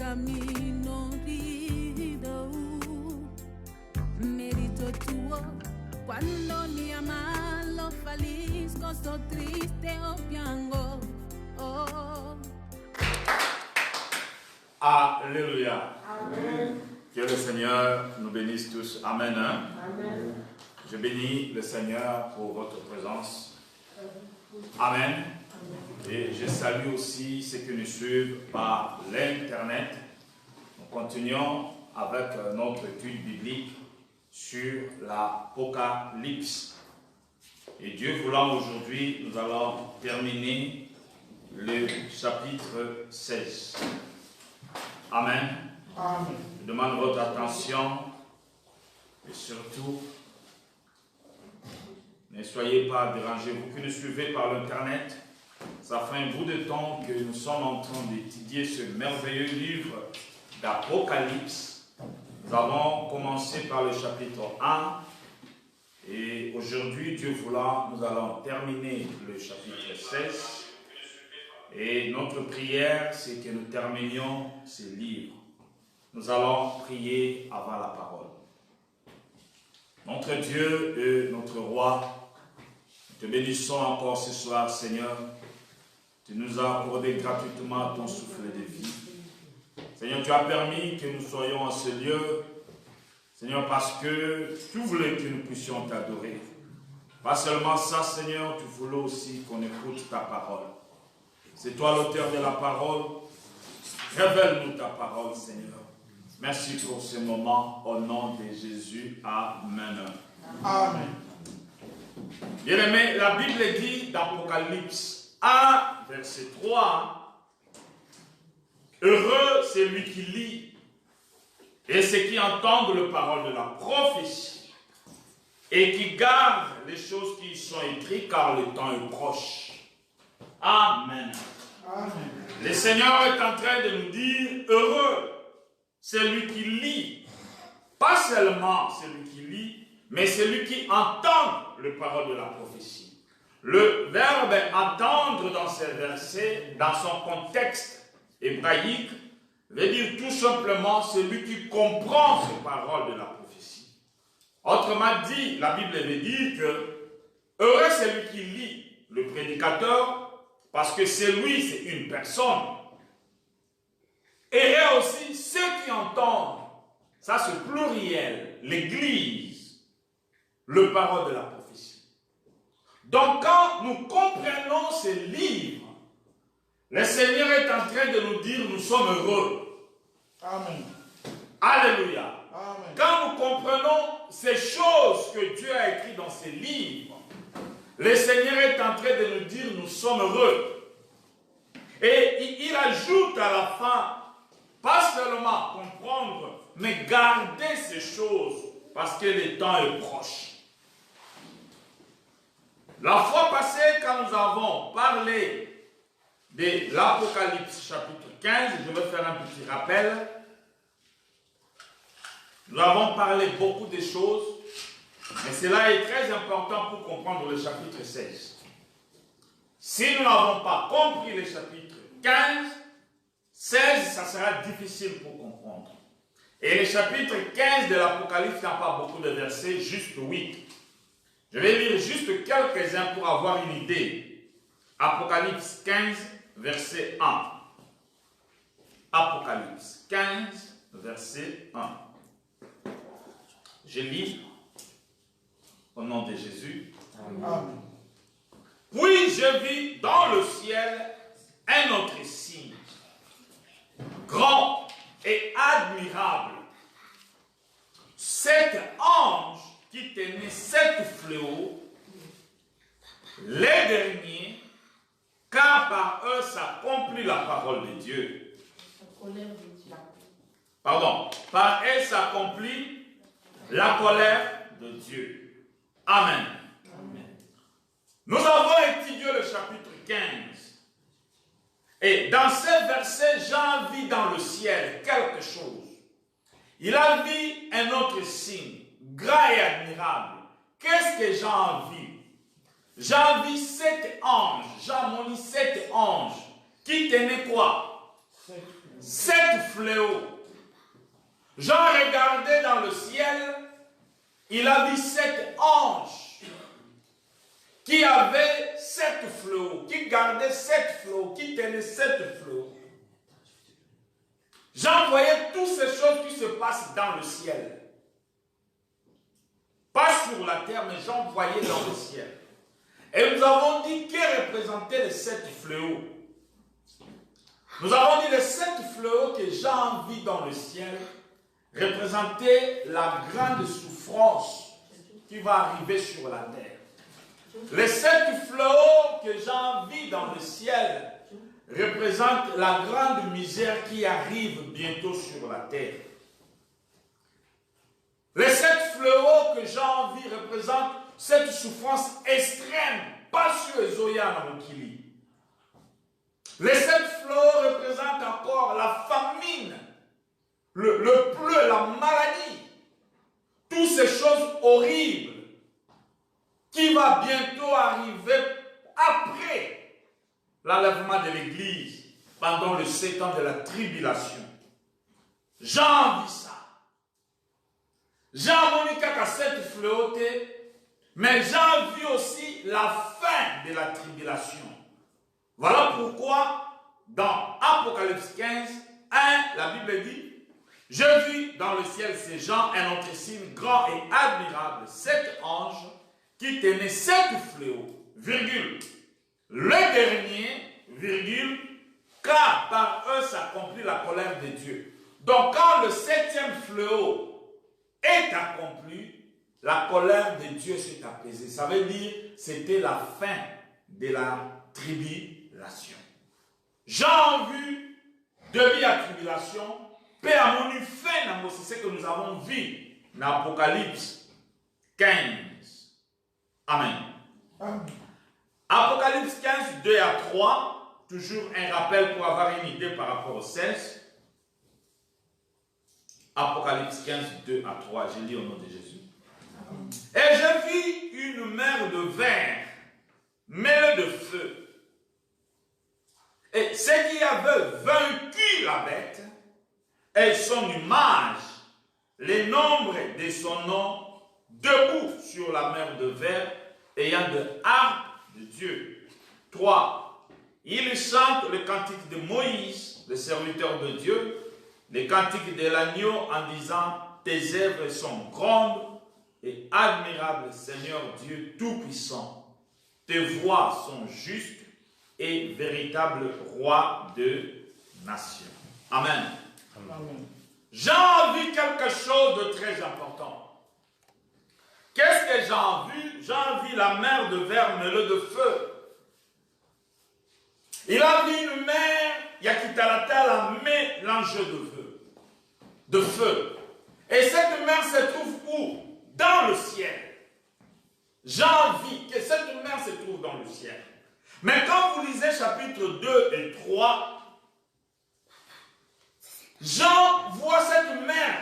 caminorido merito tuo quando mi amalo feliz gozo triste o piango Alléluia. Amen. Que le Seigneur nous bénisse tous. Amen. Amen. Je bénis le Seigneur pour votre présence. Amen. Et je salue aussi ceux qui nous suivent par l'Internet. Nous continuons avec notre étude biblique sur l'Apocalypse. Et Dieu voulant, aujourd'hui, nous allons terminer le chapitre 16. Amen. Amen. Je demande votre attention et surtout, ne soyez pas dérangés. Vous qui nous suivez par l'Internet, ça fait un bout de temps que nous sommes en train d'étudier ce merveilleux livre d'Apocalypse. Nous avons commencé par le chapitre 1 et aujourd'hui, Dieu voulant, nous allons terminer le chapitre 16. Et notre prière, c'est que nous terminions ce livre. Nous allons prier avant la parole. Notre Dieu et notre Roi, nous te bénissons encore ce soir, Seigneur. Tu nous as accordé gratuitement ton souffle de vie. Seigneur, tu as permis que nous soyons en ce lieu, Seigneur, parce que tu voulais que nous puissions t'adorer. Pas seulement ça, Seigneur, tu voulais aussi qu'on écoute ta parole. C'est toi l'auteur de la parole. Révèle-nous ta parole, Seigneur. Merci pour ce moment, au nom de Jésus. Amen. Amen. Bien-aimés, la Bible dit d'Apocalypse 1, verset 3, heureux celui qui lit et ceux qui entendent les paroles de la prophétie et qui gardent les choses qui y sont écrites car le temps est proche. Amen. Amen. Le Seigneur est en train de nous dire, heureux celui qui lit, pas seulement celui qui lit, mais celui qui entend les paroles de la prophétie. Le verbe entendre dans ces versets, dans son contexte hébraïque, veut dire tout simplement celui qui comprend ces paroles de la prophétie. Autrement dit, la Bible veut dire que heureux celui qui lit, le prédicateur, parce que c'est lui, c'est une personne. Et aussi ceux qui entendent, ça c'est pluriel, l'Église, le parole de la prophétie. Donc quand nous comprenons ces livres, le Seigneur est en train de nous dire nous sommes heureux. Amen. Alléluia. Amen. Quand nous comprenons ces choses que Dieu a écrites dans ces livres, le Seigneur est en train de nous dire nous sommes heureux. Et il ajoute à la fin, pas seulement comprendre, mais garder ces choses parce que le temps est proche. La fois passée, quand nous avons parlé de l'Apocalypse chapitre 15, je vais faire un petit rappel. Nous avons parlé beaucoup de choses, mais cela est très important pour comprendre le chapitre 16. Si nous n'avons pas compris le chapitre 15, 16, ça sera difficile pour comprendre. Et le chapitre 15 de l'Apocalypse n'a pas beaucoup de versets, juste 8. Je vais lire juste quelques-uns pour avoir une idée. Apocalypse 15, verset 1. Apocalypse 15, verset 1. Je lis au nom de Jésus. Amen. Puis je vis dans le ciel un autre signe, grand et admirable. 7 anges qui tenaient 7 fléaux, les derniers, car par eux s'accomplit la parole de Dieu. Pardon, par eux s'accomplit la colère de Dieu. Amen. Amen. Nous avons étudié le chapitre 15. Et dans ce verset, Jean vit dans le ciel quelque chose. Il a vu un autre signe, grand et admirable. Qu'est-ce que Jean a vu? Jean vit 7 anges. Jean m'a dit 7 anges. Qui tenaient quoi? 7 7 fléaux. Jean regardait dans le ciel, il a vu 7 anges qui avaient 7 fléaux, qui gardaient 7 fléaux, qui tenaient 7 fléaux. Jean voyait toutes ces choses qui se passent dans le ciel. Pas sur la terre, mais Jean voyait dans le ciel. Et nous avons dit que représentaient les 7 fléaux. Nous avons dit les 7 fléaux que Jean vit dans le ciel représentaient la grande souffrance qui va arriver sur la terre. Les 7 fléaux que Jean vit dans le ciel représentent la grande misère qui arrive bientôt sur la terre. Les 7 fléaux que Jean vit représentent cette souffrance extrême, pas sur les Zoya Namokili. Les 7 fléaux représentent encore la famine, le pleu, la maladie, toutes ces choses horribles qui va bientôt arriver après l'enlèvement de l'Église pendant les 7 ans de la tribulation. Jean vit ça. Jean Monica a 7 fléaux, mais Jean vit aussi la fin de la tribulation. Voilà pourquoi dans Apocalypse 15, 1, la Bible dit: je vis dans le ciel ces gens, un autre signe grand et admirable, 7 anges qui tenaient 7 fléaux, virgule, le dernier, virgule, car par eux s'accomplit la colère de Dieu. Donc quand le 7e fléau est accompli, la colère de Dieu s'est apaisée. Ça veut dire que c'était la fin de la tribulation. Jean vu depuis la tribulation, paix à mon fin, c'est ce que nous avons vu dans Apocalypse 15. Amen. Amen. Apocalypse 15, 2 à 3, toujours un rappel pour avoir une idée par rapport au 16. Apocalypse 15, 2 à 3, je lis au nom de Jésus. Et je vis une mer de verre, mêlée de feu. Et ceux qui avaient vaincu la bête et son image, les nombres de son nom, debout sur la mer de verre, ayant de harpe de Dieu. 3. Ils chantent le cantique de Moïse, le serviteur de Dieu, le cantique de l'agneau en disant: tes œuvres sont grandes et admirables, Seigneur Dieu Tout-Puissant. Tes voies sont justes et véritable roi de nations. Amen. Amen. Jean vit quelque chose de très important. Qu'est-ce que Jean vit? Jean vit la mer de verre mêlée de feu. Il a vu une mer, Yakitalata, la mélange de feu. Et cette mer se trouve où? Dans le ciel. Jean vit que cette mer se trouve dans le ciel. Mais quand vous lisez chapitre 2 et 3, Jean voit cette mer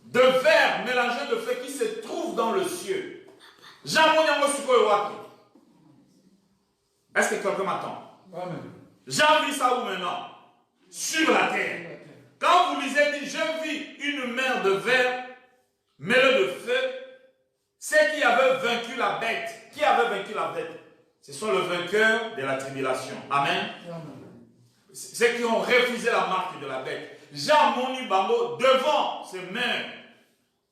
de verre mélangée de feu qui se trouve dans le ciel. Jean Est-ce que quelqu'un m'attend? Amen. Jean vit ça où maintenant? Sur la terre. Quand vous lisez, dit, je vis une mer de verre mêlée de feu, c'est qui avait vaincu la bête. Qui avait vaincu la bête? Ce sont les vainqueurs de la tribulation. Amen. Ceux qui ont refusé la marque de la bête. Jean Moni Bango devant ces mers.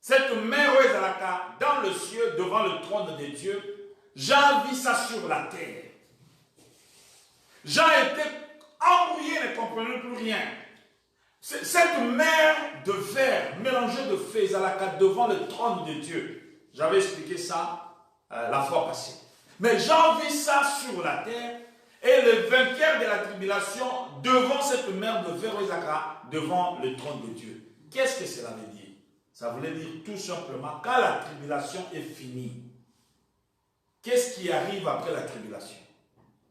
Cette mer dans le ciel, devant le trône de Dieu. Jean vit ça sur la terre. Jean était embrouillé, ne comprenait plus rien. Cette mer de verre mélangée de feu devant le trône de Dieu. J'avais expliqué ça la fois passée. Mais Jean vit ça sur la terre et le vainqueur de la tribulation devant cette mer de verre devant le trône de Dieu. Qu'est-ce que cela veut dire? Ça voulait dire tout simplement quand la tribulation est finie, qu'est-ce qui arrive après la tribulation?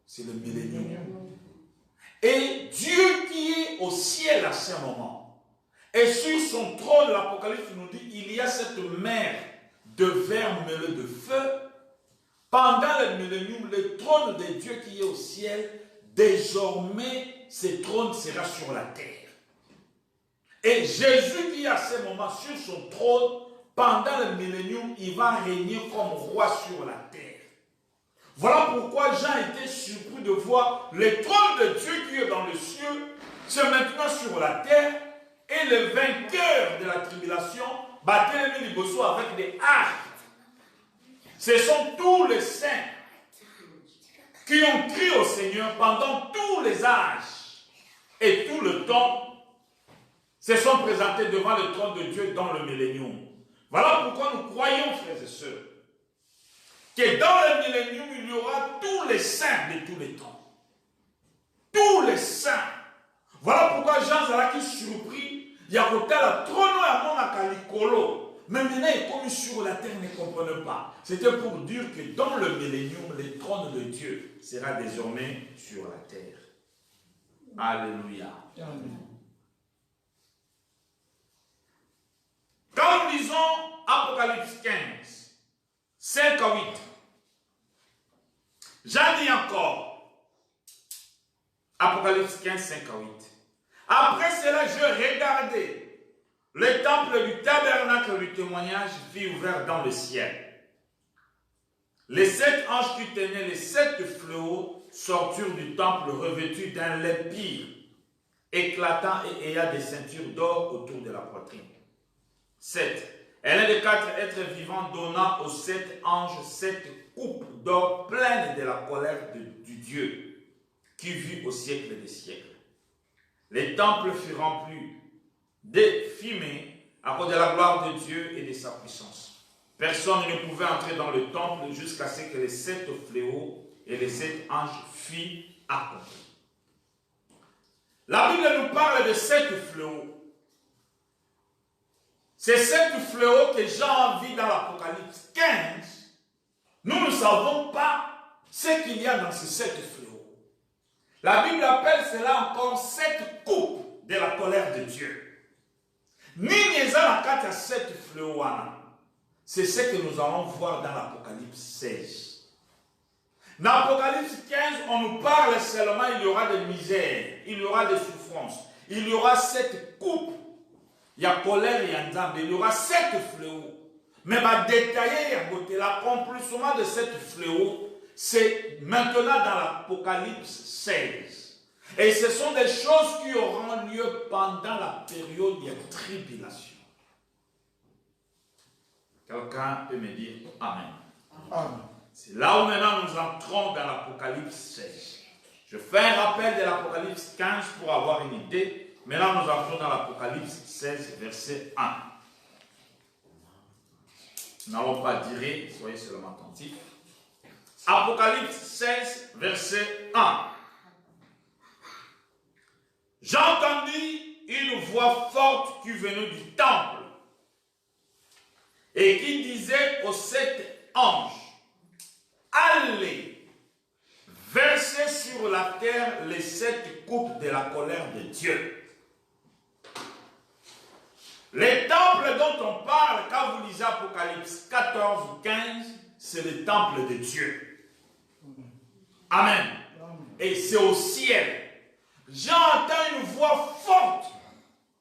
C'est le millénium. Et Dieu qui est au ciel à ce moment, et sur son trône, l'Apocalypse nous dit, il y a cette mer de verre mêlée de feu. Pendant le millénium, le trône de Dieu qui est au ciel, désormais ce trône sera sur la terre. Et Jésus qui à ce moment sur son trône, pendant le millénium, il va régner comme roi sur la terre. Voilà pourquoi Jean était surpris de voir le trône de Dieu qui est dans le ciel, c'est maintenant sur la terre, et le vainqueur de la tribulation battait les bosseaux avec des arcs. Ce sont tous les saints qui ont crié au Seigneur pendant tous les âges et tout le temps, se sont présentés devant le trône de Dieu dans le millénium. Voilà pourquoi nous croyons, frères et sœurs, que dans le millénium, il y aura tous les saints de tous les temps. Tous les saints. Voilà pourquoi Jean Zalaki surpris, il y a côté la trône à mon akalikolo. Mais maintenant, il est comme sur la terre, ne comprenait pas. C'était pour dire que dans le millénium, le trône de Dieu sera désormais sur la terre. Alléluia. Amen. Quand nous lisons Apocalypse 15, 5 à 8, Jean dit encore, Apocalypse 15, 5 à 8. Après cela, je regardais le temple du tabernacle du témoignage fut ouvert dans le ciel. Les 7 anges qui tenaient les 7 fléaux sortirent du temple revêtus d'un lait pur, éclatant et ayant des ceintures d'or autour de la poitrine. 7. Et l'un des 4 êtres vivants donna aux 7 anges 7 coupes d'or pleines de la colère du Dieu qui vit au siècle des siècles. Les temples furent remplis de fumée à cause de la gloire de Dieu et de sa puissance. Personne ne pouvait entrer dans le temple jusqu'à ce que les 7 fléaux et les 7 anges fuient accomplis. La Bible nous parle de 7 fléaux. Ces 7 fléaux que Jean vit dans l'Apocalypse 15, nous ne savons pas ce qu'il y a dans ces 7 fléaux. La Bible appelle cela encore 7 coupes de la colère de Dieu. Cette fléau, c'est ce que nous allons voir dans l'Apocalypse 16. Dans l'Apocalypse 15, on nous parle seulement il y aura des misères, il y aura des souffrances, il y aura 7 coupes. Il y a colère et il y aura 7 fléaux. Mais ma détaillé, l'accomplissement de 7 fléaux, c'est maintenant dans l'Apocalypse 16. Et ce sont des choses qui auront lieu pendant la période de tribulation. Quelqu'un peut me dire Amen. Amen. C'est là où maintenant nous entrons dans l'Apocalypse 16. Je fais un rappel de l'Apocalypse 15 pour avoir une idée. Maintenant nous entrons dans l'Apocalypse 16, verset 1. Nous n'allons pas dire, soyez seulement attentifs. Apocalypse 16, verset 1. J'entendis une voix forte qui venait du temple et qui disait aux 7 anges, allez, versez sur la terre les 7 coupes de la colère de Dieu. Les temples dont on parle quand vous lisez Apocalypse 14 ou 15, c'est le temple de Dieu. Amen. Et c'est au ciel. J'entends une voix forte.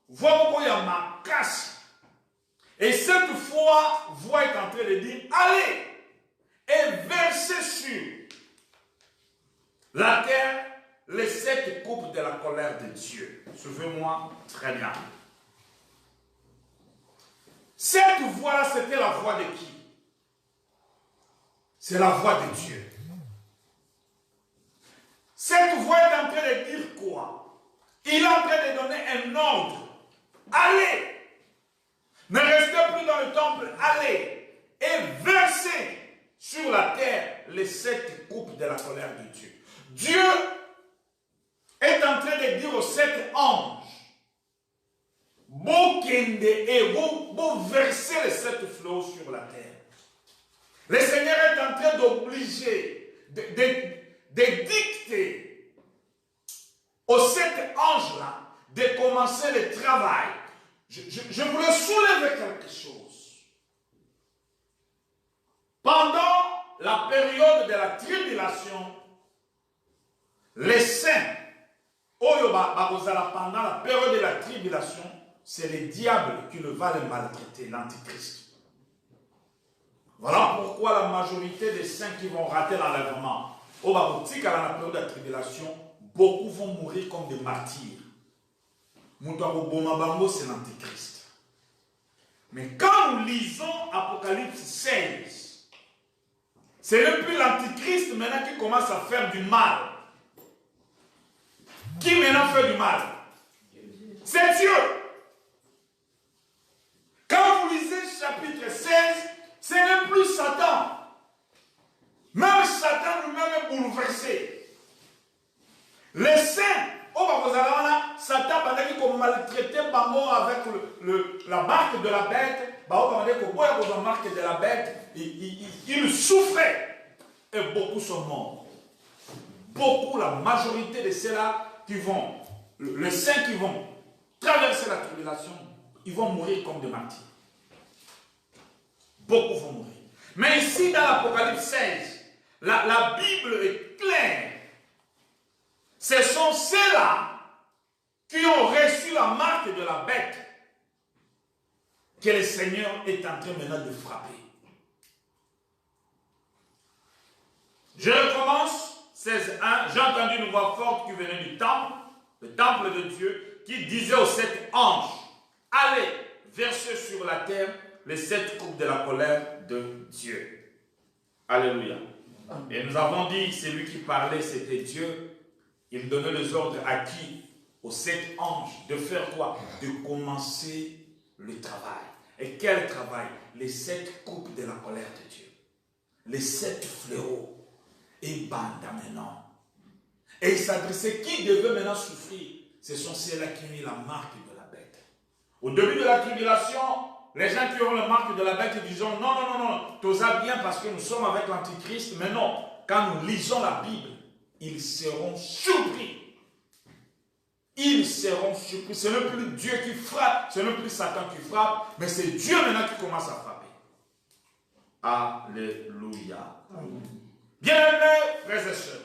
Voix où il y a ma casse. Et cette voix est en train de dire, allez et versez sur la terre les 7 coupes de la colère de Dieu. Suivez-moi très bien. Cette voix-là, c'était la voix de qui? C'est la voix de Dieu. Cette voix est en train de dire quoi? Il est en train de donner un ordre. Allez! Ne restez plus dans le temple. Allez! Et versez sur la terre les 7 coupes de la colère de Dieu. Dieu est en train de dire aux 7 anges, vous versez les 7 flots sur la terre. Le Seigneur est en train d'obliger, de dicter aux 7 anges-là de commencer le travail. Je voulais soulever quelque chose. Pendant la période de la tribulation, les saints pendant la période de la tribulation, c'est le diable qui ne va les maltraiter, l'antichrist. Voilà pourquoi la majorité des saints qui vont rater l'enlèvement, dans la période de la tribulation, beaucoup vont mourir comme des martyrs. C'est l'antichrist. Mais quand nous lisons Apocalypse 16, c'est le plus l'antichrist maintenant qui commence à faire du mal. Qui maintenant fait du mal? C'est Dieu. Quand vous lisez chapitre 16, ce n'est plus Satan. Même Satan lui-même est bouleversé. Les saints, Satan, pendant qu'il maltraitait avec la marque de la bête, marque de la bête, il souffrait. Et beaucoup sont morts. Beaucoup, la majorité de ceux-là qui vont, les saints qui vont traverser la tribulation, ils vont mourir comme des martyrs. Beaucoup vont mourir. Mais ici, dans l'Apocalypse 16, la Bible est claire. Ce sont ceux-là qui ont reçu la marque de la bête que le Seigneur est en train maintenant de frapper. Je recommence. 16.1, j'ai entendu une voix forte qui venait du temple, le temple de Dieu, qui disait aux 7 anges, allez, versez sur la terre les 7 coupes de la colère de Dieu. Alléluia. Et nous avons dit, celui qui parlait, c'était Dieu. Il donnait les ordres à qui? Aux 7 anges. De faire quoi? De commencer le travail. Et quel travail? Les 7 coupes de la colère de Dieu. Les 7 fléaux. Et banda maintenant. Et il s'adressait, qui devait maintenant souffrir? Ce sont ceux-là qui ont eu la marque de la bête. Au début de la tribulation, les gens qui ont la marque de la bête ils disent non, tout ça bien parce que nous sommes avec l'antichrist. Mais non, quand nous lisons la Bible, ils seront surpris. Ils seront surpris. Ce n'est plus Dieu qui frappe, ce n'est plus Satan qui frappe, mais c'est Dieu maintenant qui commence à frapper. Alléluia. Bien-aimés, frères et sœurs,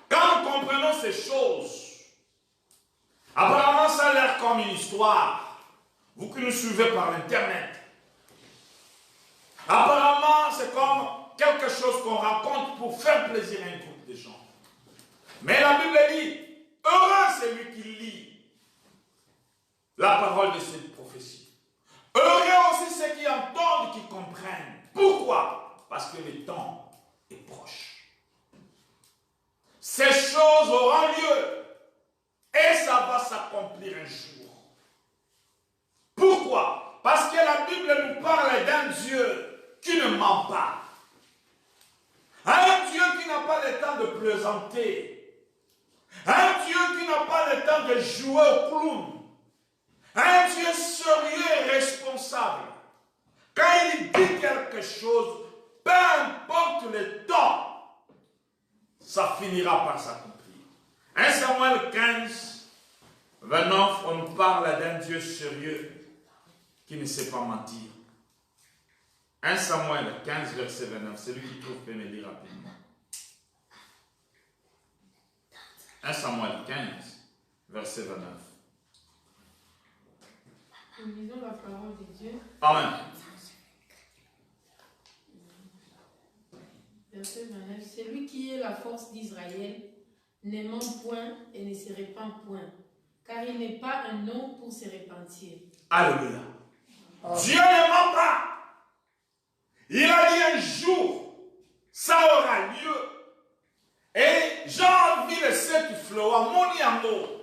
quand nous comprenons ces choses, apparemment ça a l'air comme une histoire, vous qui nous suivez par l'internet, apparemment c'est comme quelque chose qu'on raconte pour faire plaisir à un groupe de gens. Mais la Bible dit, heureux celui qui lit la parole de cette prophétie. Heureux aussi ceux qui entendent, qui comprennent. Pourquoi? Parce que le temps est proche. Ces choses auront lieu et ça va s'accomplir un jour. Pourquoi? Parce que la Bible nous parle d'un Dieu qui ne ment pas. Un Dieu qui n'a pas le temps de plaisanter. Un Dieu qui n'a pas le temps de jouer au clown. Un Dieu sérieux et responsable. Quand il dit quelque chose, peu importe le temps, ça finira par s'accomplir. 1 Samuel 15, 29, on nous parle d'un Dieu sérieux qui ne sait pas mentir. 1 Samuel 15, verset 29, celui qui trouve peut me lire rapidement. 1 Samuel 15, verset 29. Nous lisons la parole de Dieu. Amen. Verset 29. Celui qui est la force d'Israël ne ment point et ne se répand point, car il n'est pas un homme pour se repentir. Alléluia. Dieu ne ment pas. Il a dit un jour, ça aura lieu. Et Jean vit les 7 flots à Moniamo.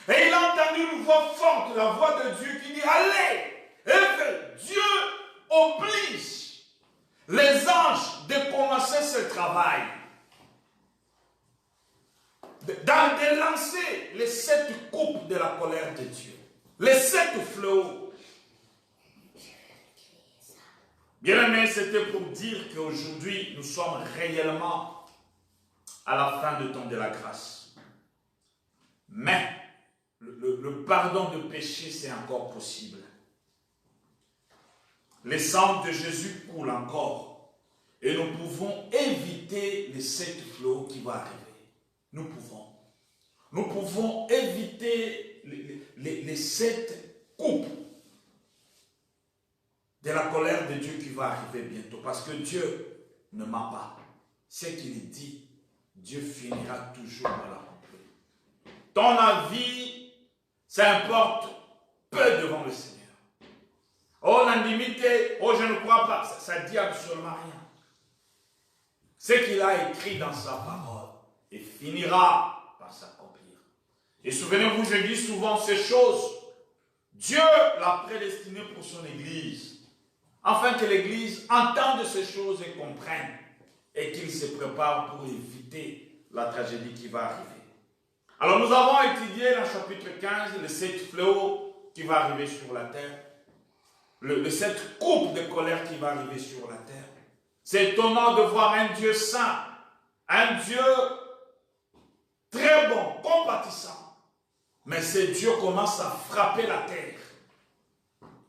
Et il a entendu une voix forte, la voix de Dieu qui dit, allez. Et Dieu oblige les anges de commencer ce travail. De lancer les 7 coupes de la colère de Dieu. Les 7 fléaux. Bien aimé, c'était pour dire qu'aujourd'hui, nous sommes réellement à la fin du temps de la grâce. Mais, le pardon de péché, c'est encore possible. Le sang de Jésus coule encore. Et nous pouvons éviter les 7 flots qui vont arriver. Nous pouvons. nous pouvons éviter les 7 coupes de la colère de Dieu qui va arriver bientôt. Parce que Dieu ne ment pas. Ce qu'il dit, Dieu finira toujours par l'accomplir. Ton avis, ça importe peu devant le Seigneur. Oh, l'intimité, oh, je ne crois pas, ça dit absolument rien. Ce qu'il a écrit dans sa parole, et finira par s'accomplir. Et souvenez-vous, je dis souvent ces choses. Dieu l'a prédestiné pour son Église, afin que l'Église entende ces choses et comprenne, et qu'il se prépare pour éviter la tragédie qui va arriver. Alors nous avons étudié dans le chapitre 15 les 7 fléaux qui vont arriver sur la terre, les 7 coupes de colère qui vont arriver sur la terre. C'est étonnant de voir un Dieu saint, un Dieu très bon, compatissant. Mais ce Dieu commence à frapper la terre.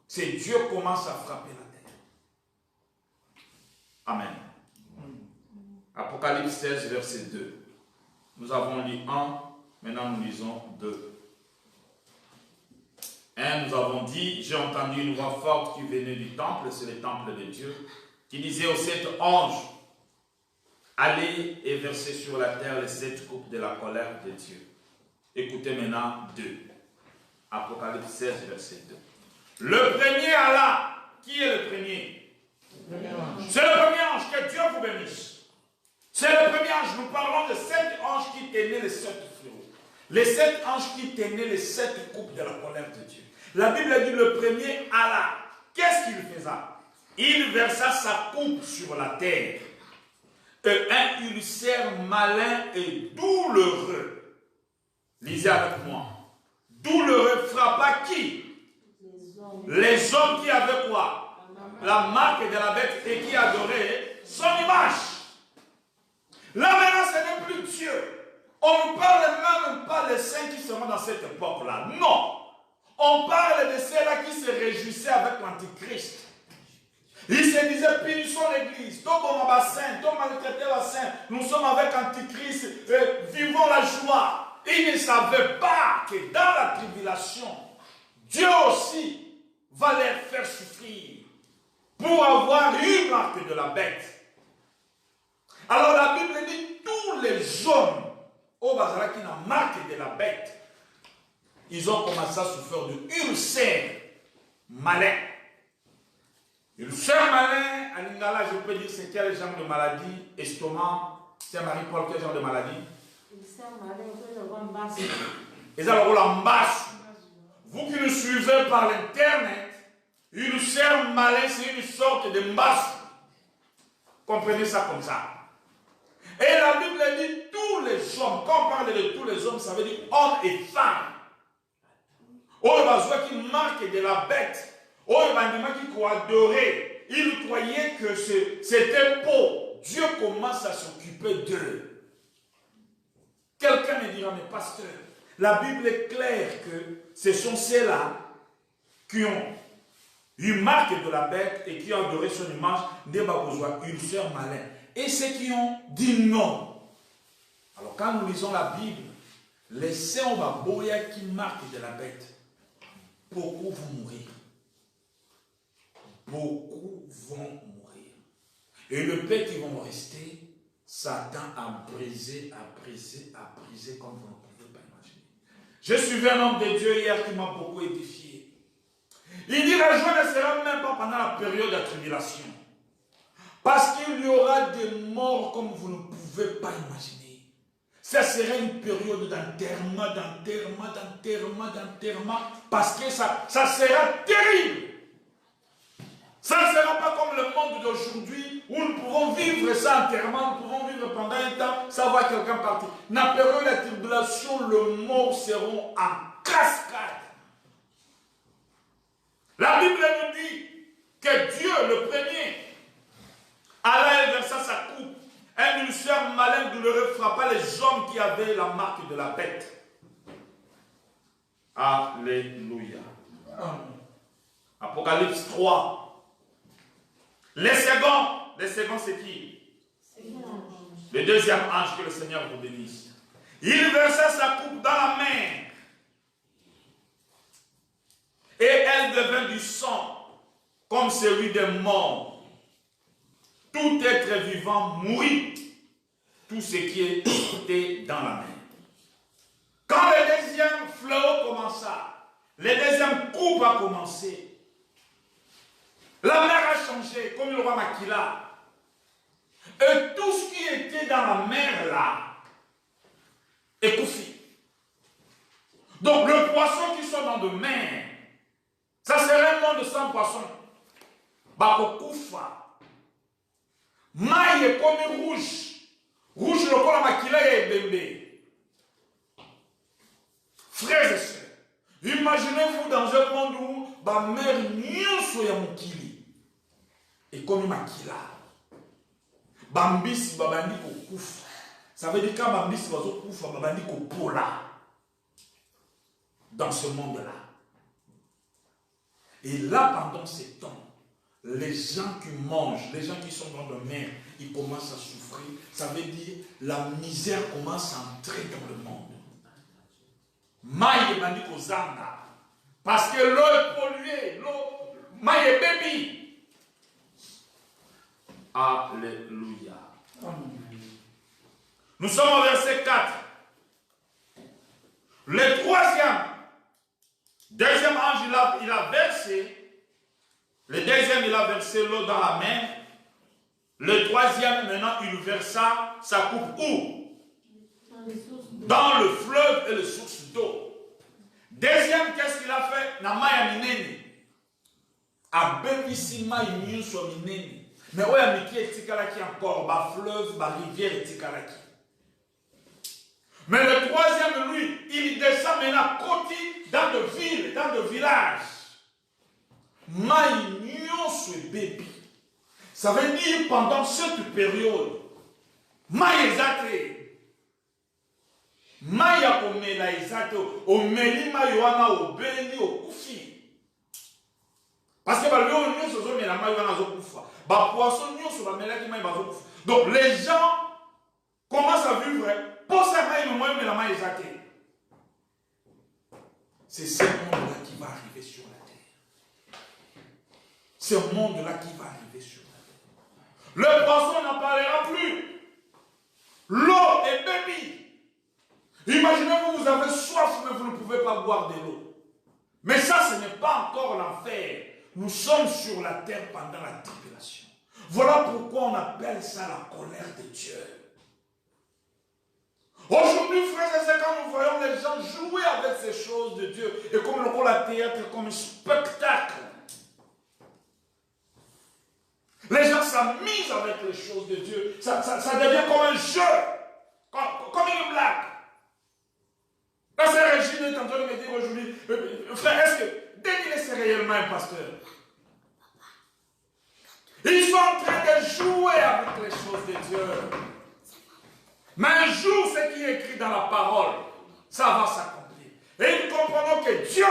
Ce Dieu commence à frapper la terre. Amen. Apocalypse 16, verset 2. Nous avons lu 1, maintenant nous lisons 2. 1, nous avons dit, j'ai entendu une voix forte qui venait du temple, c'est le temple de Dieu, qui disait aux 7 anges, allez et versez sur la terre les 7 coupes de la colère de Dieu. Écoutez maintenant 2. Apocalypse 16, verset 2. Le premier Allah, qui est le premier? C'est le premier ange, que Dieu vous bénisse. C'est le premier ange, nous parlons de 7 anges qui tenaient les 7 fléaux. Les 7 anges qui tenaient les 7 coupes de la colère de Dieu. La Bible dit le premier Allah. Qu'est-ce qu'il faisait? Il versa sa coupe sur la terre. Et un ulcère malin et douloureux. Lisez avec moi. Douloureux frappa qui? Les hommes qui avaient quoi? La marque de la bête et qui adoraient son image. Là maintenant, ce n'est plus Dieu. On ne parle même pas des saints qui seront dans cette époque-là. Non. On parle de ceux-là qui se réjouissaient avec l'Antichrist. Ils se disaient, punissons l'Église. Tant qu'on va saint, tant maltraiter la saint, nous sommes avec l'Antichrist, vivons la joie. Ils ne savaient pas que dans la tribulation, Dieu aussi va les faire souffrir pour avoir une marque de la bête. Alors la Bible dit, tous les hommes au Bazara qui n'ont marque de la bête, ils ont commencé à souffrir de ulcère malin. Ulcère malin, à Lingala, je peux dire c'est quel genre de maladie? Estomac, c'est Marie-Paul, quel genre de maladie? Ulcère malin, ils ont la basse. Vous qui nous suivez par l'internet, ulcère malin, c'est une sorte de masse. Comprenez ça comme ça. Et la Bible dit tous les hommes, quand on parle de tous les hommes, ça veut dire hommes et femmes. Oh, il va qui marque de la bête. Oh, il va qui croit adorer. Il croyait que c'était beau. Dieu commence à s'occuper d'eux. Quelqu'un me dira, mais pasteur, la Bible est claire que ce sont ceux-là qui ont eu marque de la bête et qui ont adoré son image, des besoin, ulcère malin. Et ceux qui ont dit non. Alors quand nous lisons la Bible, les saints qui marquent de la bête, beaucoup vont mourir. Beaucoup vont mourir. Et le peu qui vont rester, Satan a brisé comme vous ne pouvez pas imaginer. Je suivi un homme de Dieu hier qui m'a beaucoup édifié. Il dit la joie ne sera même pas pendant la période de la tribulation. Parce qu'il y aura des morts comme vous ne pouvez pas imaginer. Ça sera une période d'enterrement, parce que ça sera terrible. Ça ne sera pas comme le monde d'aujourd'hui où nous pouvons vivre ça enterrement, nous pouvons vivre pendant un temps, ça va quelqu'un partir. Dans la période de la tribulation, les morts seront en cascade. La Bible nous dit que Dieu, le premier, Allah versa sa coupe. Un ulcère malin douloureux frappa les hommes qui avaient la marque de la bête. Alléluia. Apocalypse 3. Les seconds c'est qui? Le deuxième ange, que le Seigneur vous bénisse. Il versa sa coupe dans la mer. Et elle devint du sang, comme celui des morts. Tout être vivant mourut, tout ce qui était dans la mer. Quand le deuxième fléau commença, le deuxième coupe a commencé. La mer a changé, comme le roi Makila. Et tout ce qui était dans la mer là, est couffé. Donc le poisson qui sont dans de mer, ça serait un monde sans poisson. Bakokoufa. Maille est comme rouge. Rouge le roi Makila et bébé. Frères et sœurs, imaginez-vous dans un monde où ma mère nyonso ya mokili et comme makila bambisi babandi kokufa. Ça veut dire quand bambisi bazo kufa babandi kopola dans ce monde-là. Et là, pendant ces temps, les gens qui mangent, les gens qui sont dans la mer, ils commencent à souffrir. Ça veut dire la misère commence à entrer dans le monde. Maïe bandi kozanga. Parce que l'eau est polluée, l'eau, maïe est baby. Alléluia. Nous sommes au verset 4. Le deuxième ange, il a versé, le deuxième, il a versé l'eau dans la mer. Le troisième, maintenant, il versa sa coupe où? Dans le fleuve et les sources d'eau. Deuxième, qu'est-ce qu'il a fait? Namaya mineni. Abemisi ma inu so mineni. Mais oya miki etikalaki encore, ba fleuve, ba rivière etikalaki. Mais le troisième, lui, il descend maintenant côté dans de villes, dans de villages. Ma inu so baby. Ça veut dire pendant cette période, ma ezate. Maya komela isato omeli maywana obeni okufi parce que balio nyonso zo mela maywana zo kufa ba poisson nyonso ba mela ki mayi ba zo kufa. Donc les gens commencent à vivre pour ça mayi no moyo mela mayi isate. C'est ce monde-là qui va arriver sur la terre. Ce monde-là qui va arriver sur la terre. Le poisson n'en parlera plus. L'eau est baby. Imaginez-vous, vous avez soif, mais vous ne pouvez pas boire de l'eau. Mais ça, ce n'est pas encore l'enfer. Nous sommes sur la terre pendant la tribulation. Voilà pourquoi on appelle ça la colère de Dieu. Aujourd'hui, frères et sœurs, quand nous voyons les gens jouer avec ces choses de Dieu, et comme le rôle à théâtre, comme un spectacle, les gens s'amusent avec les choses de Dieu. Ça devient comme un jeu, comme une blague. La sœur Régine est en train de me dire aujourd'hui, frère, est-ce que Denis c'est réellement un pasteur? Ils sont en train de jouer avec les choses de Dieu. Mais un jour, ce qui est écrit dans la parole, ça va s'accomplir. Et nous comprenons que Dieu,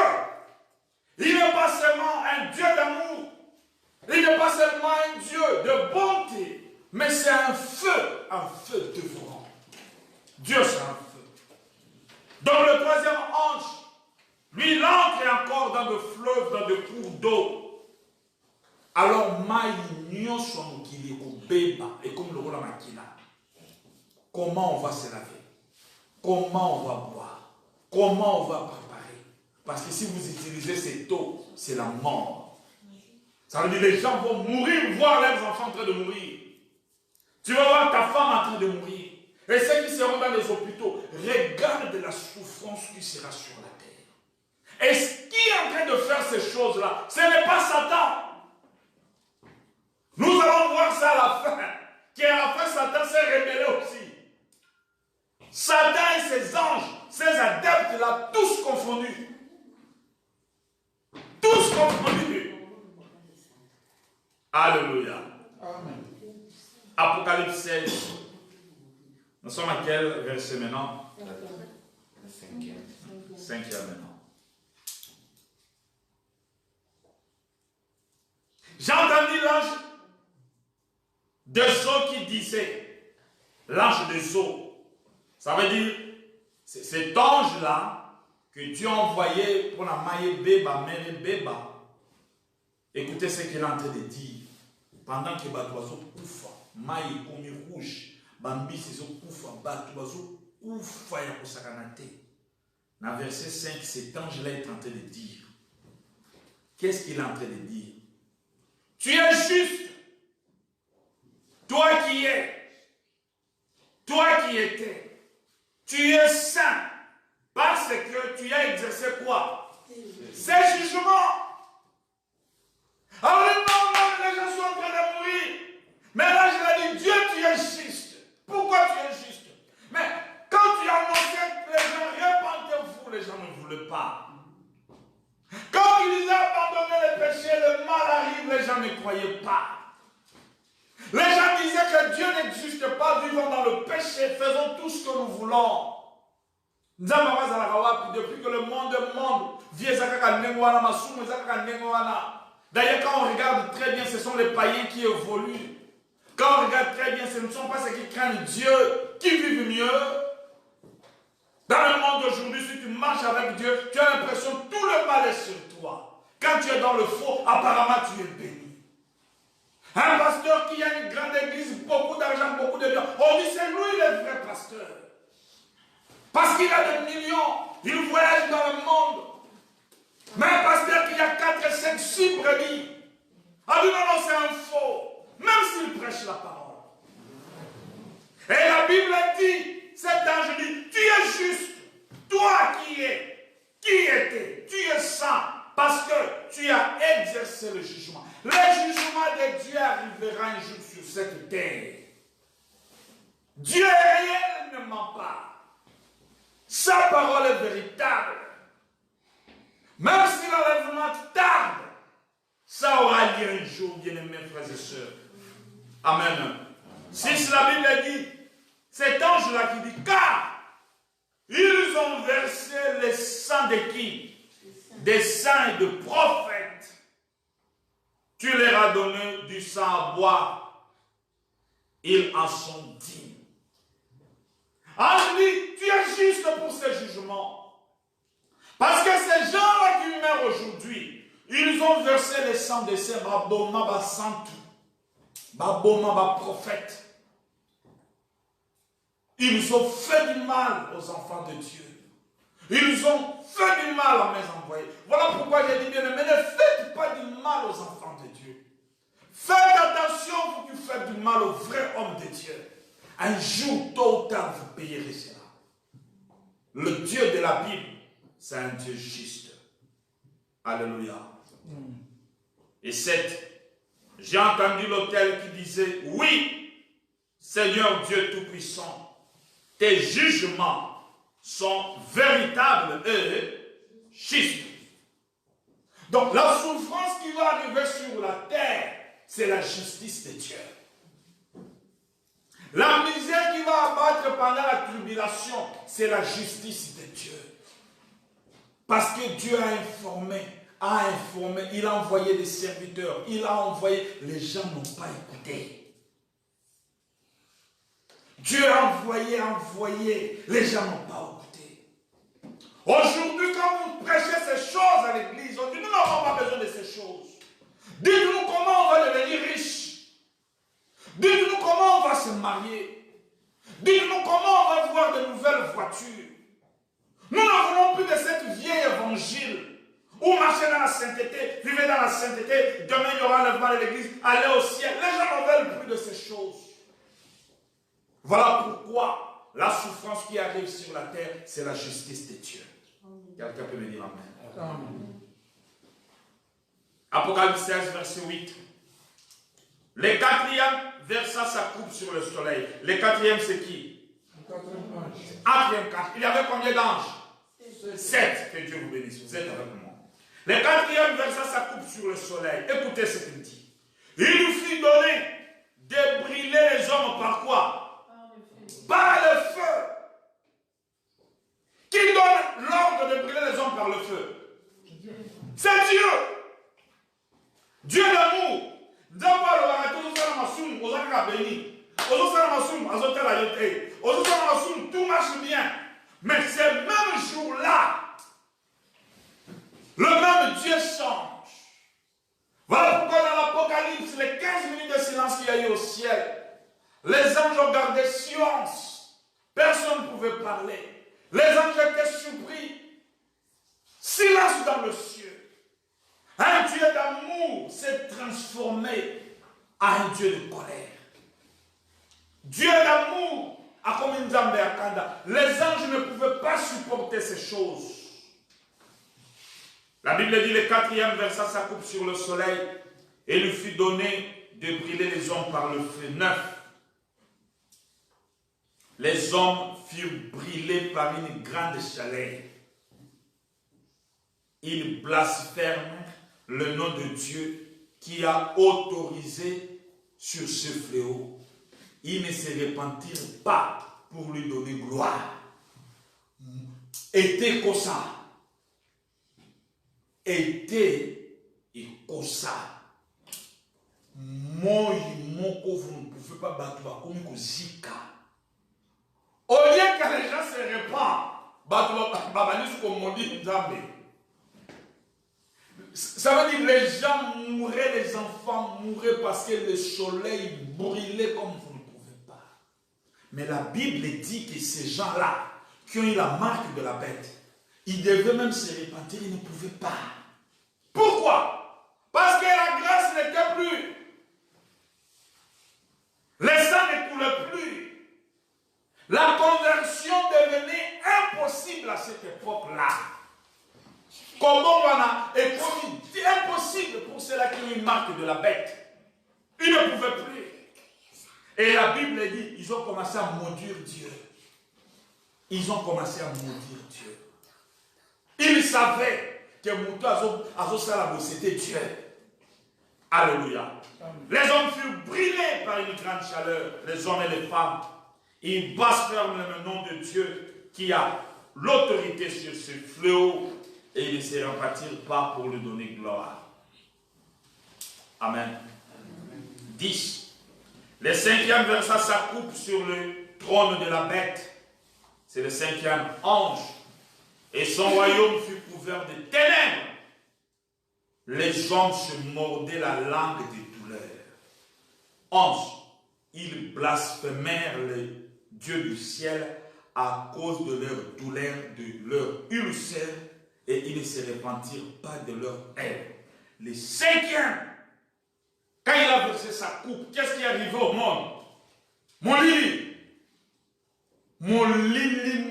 il n'est pas seulement un Dieu d'amour, il n'est pas seulement un Dieu de bonté, mais c'est un feu dévorant. Dieu, c'est un feu. Donc le troisième ange, lui, il entre encore dans le fleuve, dans le cours d'eau. Alors, maïnio son kili au béba, et comme le rôle makina. Comment on va se laver? Comment on va boire? Comment on va préparer? Parce que si vous utilisez cette eau, c'est la mort. Ça veut dire que les gens vont mourir, voir leurs enfants en train de mourir. Tu vas voir ta femme en train de mourir. Et ceux qui seront dans les hôpitaux, regardent la souffrance qui sera sur la terre. Et ce qui est en train de faire ces choses-là, ce n'est pas Satan. Nous allons voir ça à la fin. Qu'à la fin, Satan s'est rebellé aussi. Satan et ses anges, ses adeptes là, tous confondus. Tous confondus. Alléluia. Amen. Apocalypse 16. Nous sommes à quel verset maintenant? Le cinquième. Cinquième maintenant. J'ai entendu l'ange des eaux qui disait, l'ange des eaux, ça veut dire C'est cet ange-là que Dieu a envoyé pour la maille Béba, Mère Béba. Écoutez ce qu'il est en train de dire. Pendant que les oiseaux koufa, maille comme rouge, bambi c'est koufa, les oiseaux koufa ya kosakanate. Dans verset 5, cet ange-là est en train de dire. Qu'est-ce qu'il est en train de dire? Tu es juste. Toi qui es. Toi qui étais. Tu es saint. Parce que tu as exercé quoi? Ces jugements. Alors non, les gens sont en train de mourir. Mais là, je l'ai dit, Dieu, tu es juste. Pourquoi tu es juste? Mais quand tu annonçais que les gens repentez-vous, les gens ne voulaient pas. Quand ils disaient abandonner le péché, le mal arrive, les gens ne croyaient pas. Les gens disaient que Dieu n'existe pas, vivons dans le péché, faisons tout ce que nous voulons. Depuis que le monde d'ailleurs, quand on regarde très bien, ce sont les païens qui évoluent. Quand on regarde très bien, ce ne sont pas ceux qui craignent Dieu qui vivent mieux. Dans le monde d'aujourd'hui, si tu marches avec Dieu, tu as l'impression que tout le mal est sur toi. Quand tu es dans le faux, apparemment tu es béni. Un pasteur qui a une grande église, beaucoup d'argent, beaucoup de biens, on dit c'est lui le vrai pasteur. Parce qu'il a des millions, il voyage dans le monde. Mais un pasteur qui a 4, 5, 6 brebis, a dit non, c'est un faux, même s'il prêche la parole. Et la Bible dit, cet ange dit, tu es juste, toi qui es, qui étais, tu es saint, parce que tu as exercé le jugement. Le jugement de Dieu arrivera un jour sur cette terre. Dieu est réel, ne ment pas. Sa parole est véritable. Même si l'enlèvement tarde, ça aura lieu un jour, bien-aimés frères et sœurs. Amen. Si la Bible dit, cet ange-là qui dit, car ils ont versé le sang de qui? Des saints et de prophètes. Tu leur as donné du sang à boire. Ils en sont dignes. Ange dit, tu es juste pour ces jugements. Parce que ces gens-là qui meurent aujourd'hui, ils ont versé le sang de ces baboma, basantu, baboma, baprophètes. Ils ont fait du mal aux enfants de Dieu. Ils ont fait du mal à mes envoyés. Voilà pourquoi j'ai dit bien, mais ne faites pas du mal aux enfants de Dieu. Faites attention, vous qui faites du mal aux vrais hommes de Dieu. Un jour, tôt ou tard, vous payerez cela. Le Dieu de la Bible, c'est un Dieu juste. Alléluia. Et 7, j'ai entendu l'autel qui disait, oui, Seigneur Dieu Tout-Puissant, tes jugements sont véritables et justes. Donc la souffrance qui va arriver sur la terre, c'est la justice de Dieu. La misère qui va abattre pendant la tribulation, c'est la justice de Dieu. Parce que Dieu a informé, il a envoyé des serviteurs, il a envoyé, les gens n'ont pas écouté. Dieu a envoyé, les gens n'ont pas écouté. Aujourd'hui, quand vous prêchez ces choses à l'église, on dit nous n'avons pas besoin de ces choses. Dites-nous comment on va devenir riche. Dites-nous comment on va se marier. Dites-nous comment on va voir de nouvelles voitures. Nous ne voulons plus de cette vieille évangile où marcher dans la sainteté, vivre dans la sainteté, demain il y aura l'enlèvement de l'église, aller au ciel. Les gens ne veulent plus de ces choses. Voilà pourquoi la souffrance qui arrive sur la terre, c'est la justice de Dieu. Quelqu'un peut me dire amen. Amen. Apocalypse 16, verset 8. Le quatrième versa sa coupe sur le soleil. Le quatrième, c'est qui? Quatrième. Il y avait combien d'anges? 7. Que Dieu vous bénisse. Vous êtes avec moi. Le quatrième versa sa coupe sur le soleil. Écoutez ce qu'il dit. Il lui fit donner de brûler les hommes par quoi? Par le feu. Qui donne l'ordre de brûler les hommes par le feu? C'est Dieu. Dieu d'amour. Tout marche bien. Mais c'est Dieu change. Voilà pourquoi dans l'Apocalypse, les 15 minutes de silence qu'il y a eu au ciel, les anges ont gardé silence. Personne ne pouvait parler. Les anges étaient surpris. Silence dans le ciel. Un Dieu d'amour s'est transformé en un Dieu de colère. Dieu d'amour a comme une Nzambe Akanda. Les anges ne pouvaient pas supporter ces choses. La Bible dit, le 4e verset, sa coupe sur le soleil, et lui fut donné de brûler les hommes par le feu. 9. Les hommes furent brûlés par une grande chaleur. Ils blasphémèrent le nom de Dieu qui a autorisé sur ce fléau. Ils ne se repentirent pas pour lui donner gloire. Était comme ça. Était et comme ça. Moi, vous ne pouvez pas battre comme Zika. Au lieu que les gens se répandent, ça veut dire que les gens mouraient, les enfants mouraient parce que le soleil brûlait comme vous ne pouvez pas. Mais la Bible dit que ces gens-là, qui ont eu la marque de la bête, ils devaient même se repentir, ils ne pouvaient pas. Pourquoi? Parce que la grâce n'était plus. Les sangs ne coulaient plus. La conversion devenait impossible à cette époque-là. Comment on a été impossible pour ceux-là qui ont une marque de la bête. Ils ne pouvaient plus. Et la Bible dit, ils ont commencé à maudire Dieu. Ils ont commencé à maudire Dieu. Ils savaient que Moutou Azo c'était Dieu. Alléluia. Les hommes furent brûlés par une grande chaleur, les hommes et les femmes. Ils blasphément le nom de Dieu qui a l'autorité sur ce fléau et ils ne se repentirent pas pour lui donner gloire. Amen. 10. Le 5e verset s'accoupe sur le trône de la bête. C'est le 5e ange. Et son royaume fut couvert de ténèbres. Les hommes se mordaient la langue de douleur. 11. Ils blasphémèrent le Dieu du ciel à cause de leur douleur, de leur ulcère, et ils ne se repentirent pas de leur haine. Le 5e, quand il a versé sa coupe, qu'est-ce qui est arrivé au monde? Mon lit,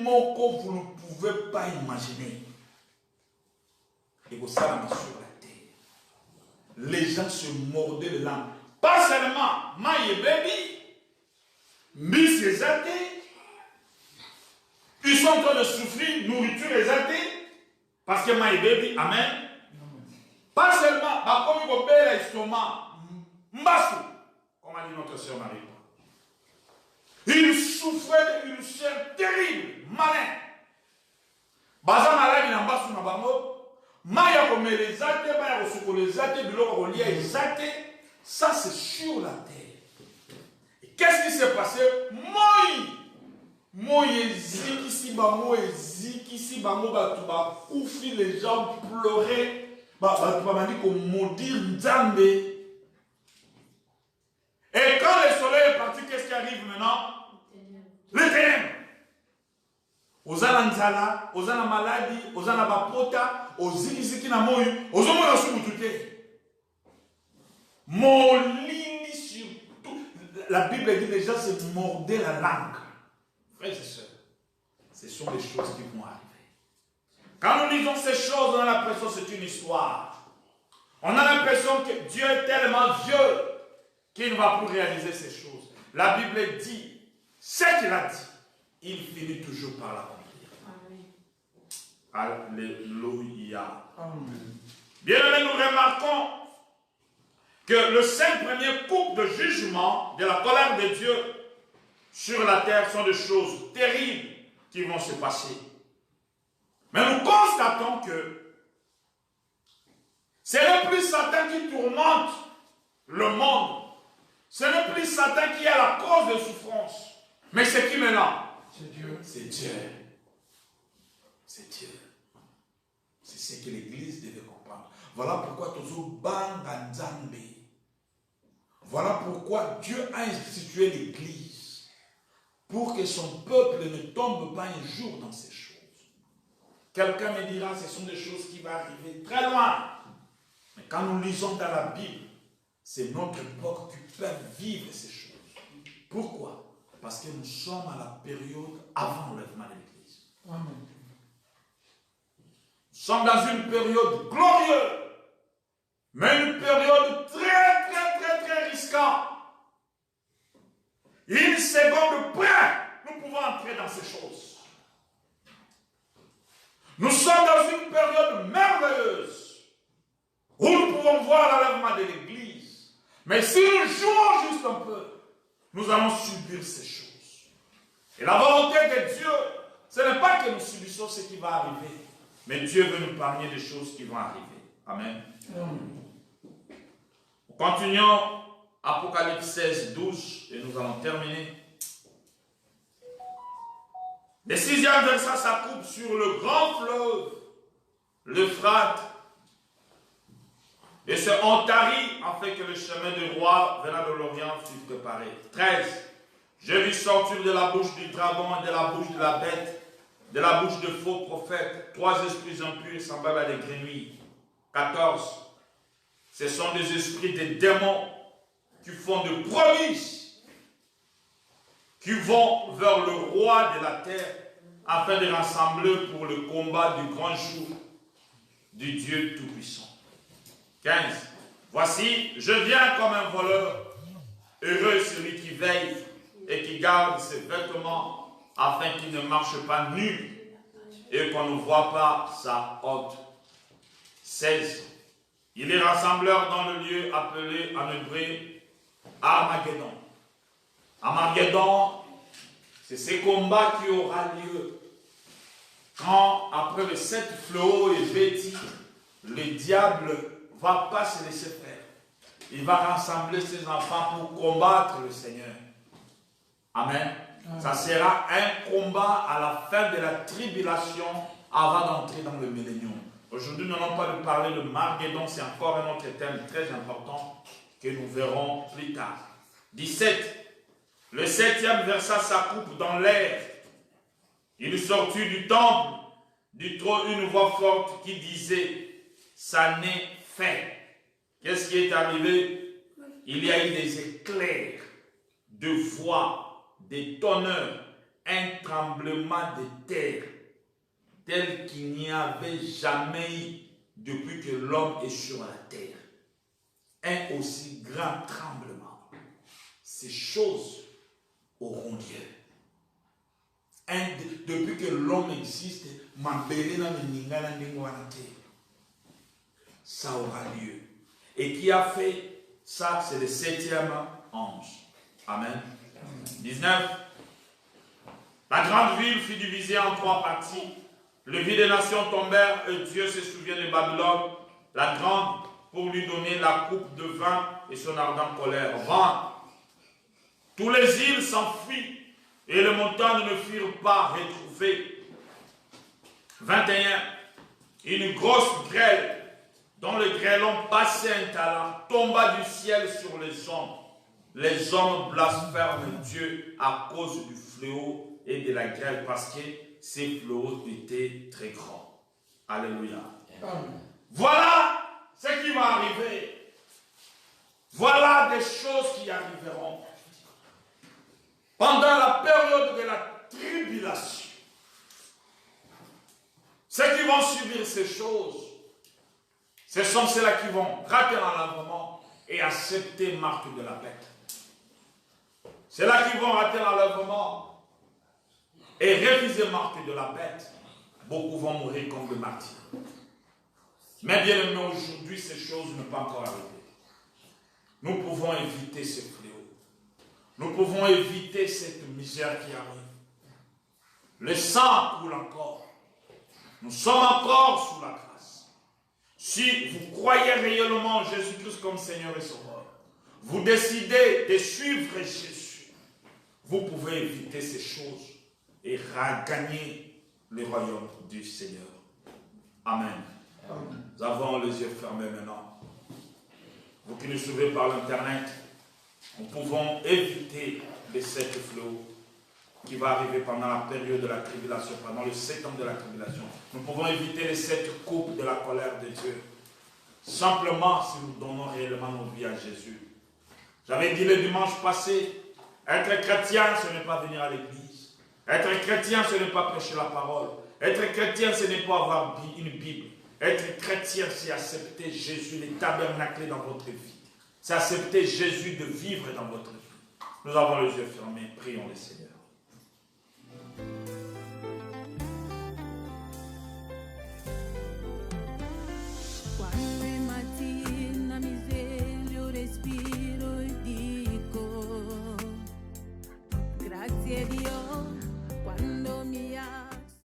moko, vous ne pouvez pas imaginer. Et vous savez, sur la terre, les gens se mordaient les langues. Pas seulement Maïe Baby, Miss les athées, ils sont en train de souffrir, nourriture les athées, parce que Maïe Baby, amen. Pas seulement, comme il y a l'estomac, Mbassou, comme a dit notre sœur Marie. Ils souffraient d'une ulcère terrible, malin. Baza malade na Mbassou na bango, Maya comme les athées, Maya comme les athées, biloko kolia les athées, ça c'est sur la terre. Et qu'est-ce qui s'est passé? Moi, ezikisi bango batu ba koufi, les gens pleuraient, batu ba mandi ko maudire Nzambe. Et quand le soleil est parti, qu'est-ce qui arrive maintenant? Les ténèbres. Ozana nzala, ozana maladie, ozana bapota, ozikisiki na moyu, ozomona subutute. Molini surtout. La Bible dit les gens se mordaient la langue. Frères et sœurs, ce sont des choses qui vont arriver. Quand nous lisons ces choses, on a l'impression que c'est une histoire. On a l'impression que Dieu est tellement vieux qu'il ne va plus réaliser ces choses. La Bible dit, ce qu'il a dit, il finit toujours par l'accomplir. Alléluia. Bien aimé, nous remarquons que le 5 premiers coupes de jugement de la colère de Dieu sur la terre sont des choses terribles qui vont se passer. Mais nous constatons que ce n'est plus Satan qui tourmente le monde. Ce n'est plus Satan qui est la cause de souffrance. Mais c'est qui maintenant? C'est Dieu. C'est Dieu. C'est Dieu. C'est ce que l'Église devait comprendre. comprendre. Voilà pourquoi Tozo Banga Nzambe. Voilà pourquoi Dieu a institué l'Église. Pour que son peuple ne tombe pas un jour dans ces choses. Quelqu'un me dira, ce sont des choses qui vont arriver très loin. Mais quand nous lisons dans la Bible, c'est notre époque qui peut vivre ces choses. Pourquoi? Parce que nous sommes à la période avant l'enlèvement de l'Église. Amen. Nous sommes dans une période glorieuse, mais une période très risquante. Une seconde près, nous pouvons entrer dans ces choses. Nous sommes dans une période merveilleuse où nous pouvons voir l'enlèvement de l'Église. Mais si nous jouons juste un peu, nous allons subir ces choses. Et la volonté de Dieu, ce n'est pas que nous subissons ce qui va arriver, mais Dieu veut nous parler des choses qui vont arriver. Amen. Continuons. Apocalypse 16, 12, et nous allons terminer. Le 6e verset s'accoupe sur le grand fleuve, l'Euphrate, et se ontarit afin que le chemin du roi venant de l'Orient fût préparé. 13. Je vis sortir de la bouche du dragon et de la bouche de la bête, de la bouche de faux prophètes, 3 esprits impurs semblables à des grenouilles. 14. Ce sont des esprits des démons qui font de promesses, qui vont vers le roi de la terre afin de rassembler pour le combat du grand jour du Dieu Tout-Puissant. 15. Voici, je viens comme un voleur, heureux celui qui veille et qui garde ses vêtements afin qu'il ne marche pas nu et qu'on ne voit pas sa hôte. 16. Il est rassembleur dans le lieu appelé en hébreu Armageddon. Armageddon, c'est ce combat qui aura lieu quand, après le 7 fléaux et vêtis, le diable ne va pas se laisser faire. Il va rassembler ses enfants pour combattre le Seigneur. Amen. Ça sera un combat à la fin de la tribulation avant d'entrer dans le millénium. Aujourd'hui, nous n'allons pas de parler de Marguedon, c'est encore un autre thème très important que nous verrons plus tard. 17. Le 7e verset s'accoupe dans l'air. Il sortit du temple, du trône, une voix forte qui disait, ça n'est fait. Qu'est-ce qui est arrivé? Il y a eu des éclairs de voix, des tonnerres, un tremblement de terre, tel qu'il n'y avait jamais eu depuis que l'homme est sur la terre. Un aussi grand tremblement. Ces choses auront lieu. Depuis que l'homme existe, ça aura lieu. Et qui a fait ça, c'est le 7e ange. Amen. 19. La grande ville fut divisée en 3 parties. Le vies des nations tombèrent et Dieu se souvient de Babylone, la grande, pour lui donner la coupe de vin et son ardente colère. 20. Tous les îles s'enfuient et les montagnes ne furent pas retrouvées. 21. Une grosse grêle, dont le grêlon passait un talent, tomba du ciel sur les hommes. Les hommes blasphèrent Dieu à cause du fléau et de la grêle, parce que ces fléaux étaient très grands. Alléluia. Amen. Voilà ce qui va arriver. Voilà des choses qui arriveront. Pendant la période de la tribulation, ceux qui vont subir ces choses, ce sont ceux-là qui vont rater l'enlèvement et accepter marque de la bête. Ceux-là qui vont rater l'enlèvement et refuser marque de la bête, beaucoup vont mourir comme des martyrs. Mais bien aimé, aujourd'hui, ces choses ne peuvent pas encore arriver. Nous pouvons éviter ce fléau. Nous pouvons éviter cette misère qui arrive. Le sang coule encore. Nous sommes encore sous la grâce. Si vous croyez réellement en Jésus-Christ comme Seigneur et Sauveur, vous décidez de suivre Jésus, vous pouvez éviter ces choses et regagner le royaume du Seigneur. Amen. Nous avons les yeux fermés maintenant. Vous qui nous suivez par l'Internet, nous pouvons éviter les 7 fléaux qui va arriver pendant la période de la tribulation, pendant le 7 ans de la tribulation. Nous pouvons éviter les 7 coupes de la colère de Dieu. Simplement si nous donnons réellement nos vies à Jésus. J'avais dit le dimanche passé, être chrétien, ce n'est pas venir à l'église. Être chrétien, ce n'est pas prêcher la parole. Être chrétien, ce n'est pas avoir une Bible. Être chrétien, c'est accepter Jésus, le tabernacle dans votre vie. C'est accepter Jésus de vivre dans votre vie. Nous avons les yeux fermés, prions le Seigneur.